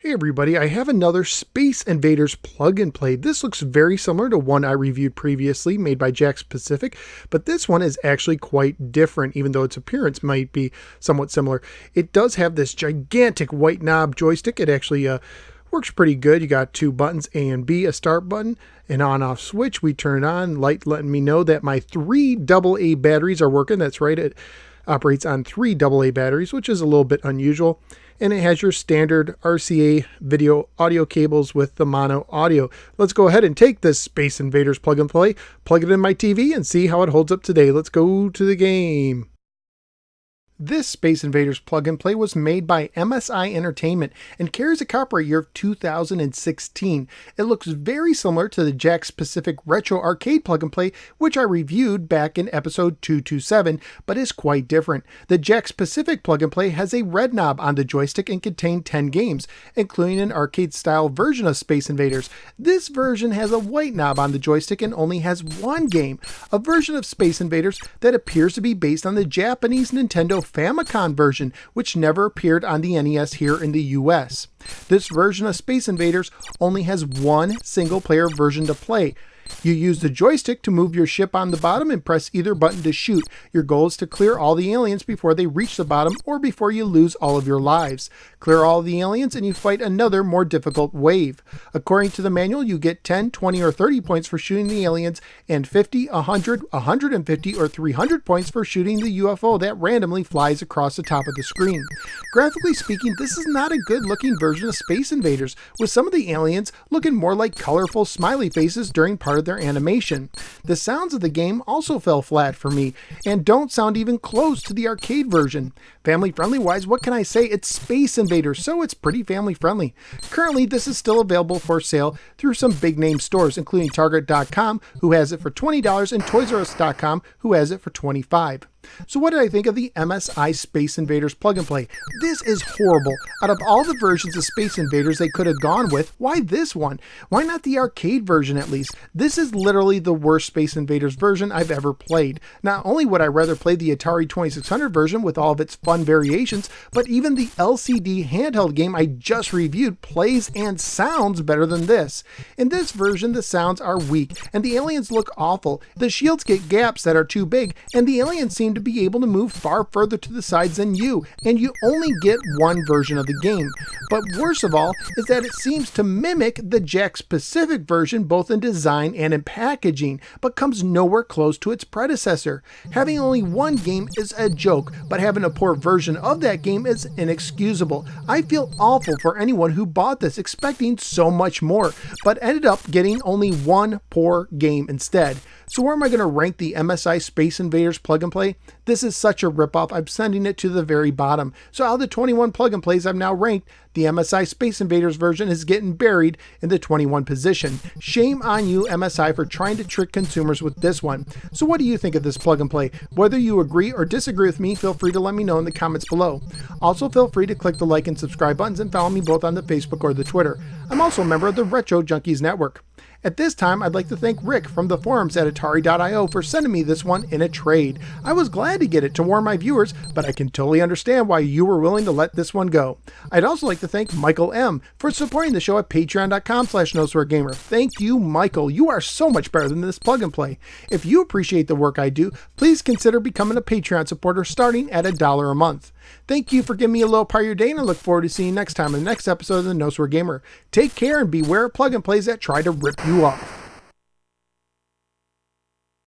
Hey everybody, I have another Space Invaders plug and play. This looks very similar to one I reviewed previously made by Jakks Pacific, but this one is actually quite different, even though its appearance might be somewhat similar. It does have this gigantic white knob joystick. It actually works pretty good. You got two buttons, A and B, a start button, an on-off switch. We turn it on, light letting me know that my 3 AA batteries are working. That's right, it operates on 3 AA batteries, which is a little bit unusual. And it has your standard RCA video audio cables with the mono audio. Let's go ahead and take this Space Invaders plug and play, plug it in my TV, and see how it holds up today. Let's go to the game. This Space Invaders plug and play was made by MSI Entertainment and carries a copyright year of 2016. It looks very similar to the Jakks Pacific Retro Arcade plug and play, which I reviewed back in episode 227, but is quite different. The Jakks Pacific plug and play has a red knob on the joystick and contained 10 games, including an arcade-style version of Space Invaders. This version has a white knob on the joystick and only has 1 game, a version of Space Invaders that appears to be based on the Japanese Nintendo Famicom version, which never appeared on the NES here in the US. This version of Space Invaders only has 1 single-player version to play. You use the joystick to move your ship on the bottom and press either button to shoot. Your goal is to clear all the aliens before they reach the bottom or before you lose all of your lives. Clear all the aliens and you fight another more difficult wave. According to the manual, you get 10, 20, or 30 points for shooting the aliens and 50, 100, 150, or 300 points for shooting the UFO that randomly flies across the top of the screen. Graphically speaking, this is not a good looking version of Space Invaders, with some of the aliens looking more like colorful smiley faces during part of their animation. The sounds of the game also fell flat for me and don't sound even close to the arcade version. Family friendly wise, what can I say? It's Space Invaders, so it's pretty family friendly. Currently, this is still available for sale through some big name stores, including Target.com, who has it for $20, and ToysRUs.com, who has it for $25. So what did I think of the MSI Space Invaders plug and play? This is horrible. Out of all the versions of Space Invaders they could have gone with, why this one? Why not the arcade version at least? This is literally the worst Space Invaders version I've ever played. Not only would I rather play the Atari 2600 version with all of its fun variations, but even the LCD handheld game I just reviewed plays and sounds better than this. In this version, the sounds are weak and the aliens look awful. The shields get gaps that are too big and the aliens seem to be able to move far further to the sides than you, and you only get 1 version of the game. But worst of all is that it seems to mimic the Jakks Pacific version both in design and in packaging, but comes nowhere close to its predecessor. Having only 1 game is a joke, but having a poor version of that game is inexcusable. I feel awful for anyone who bought this expecting so much more, but ended up getting only 1 poor game instead. So where am I going to rank the MSI Space Invaders plug and play? This is such a ripoff, I'm sending it to the very bottom. So out of the 21 plug and plays I've now ranked, the MSI Space Invaders version is getting buried in the 21 position. Shame on you, MSI, for trying to trick consumers with this one. So what do you think of this plug and play? Whether you agree or disagree with me, feel free to let me know in the comments below. Also feel free to click the like and subscribe buttons and follow me both on the Facebook or the Twitter. I'm also a member of the Retro Junkies Network. At this time, I'd like to thank Rick from the forums at Atari.io for sending me this one in a trade. I was glad to get it to warn my viewers, but I can totally understand why you were willing to let this one go. I'd also like to thank Michael M. for supporting the show at patreon.com/NoSwearGamer. Thank you, Michael. You are so much better than this plug and play. If you appreciate the work I do, please consider becoming a Patreon supporter starting at $1 a month. Thank you for giving me a little part of your day, and I look forward to seeing you next time in the next episode of the No Swear Gamer. Take care and beware of plug and plays that try to rip you off.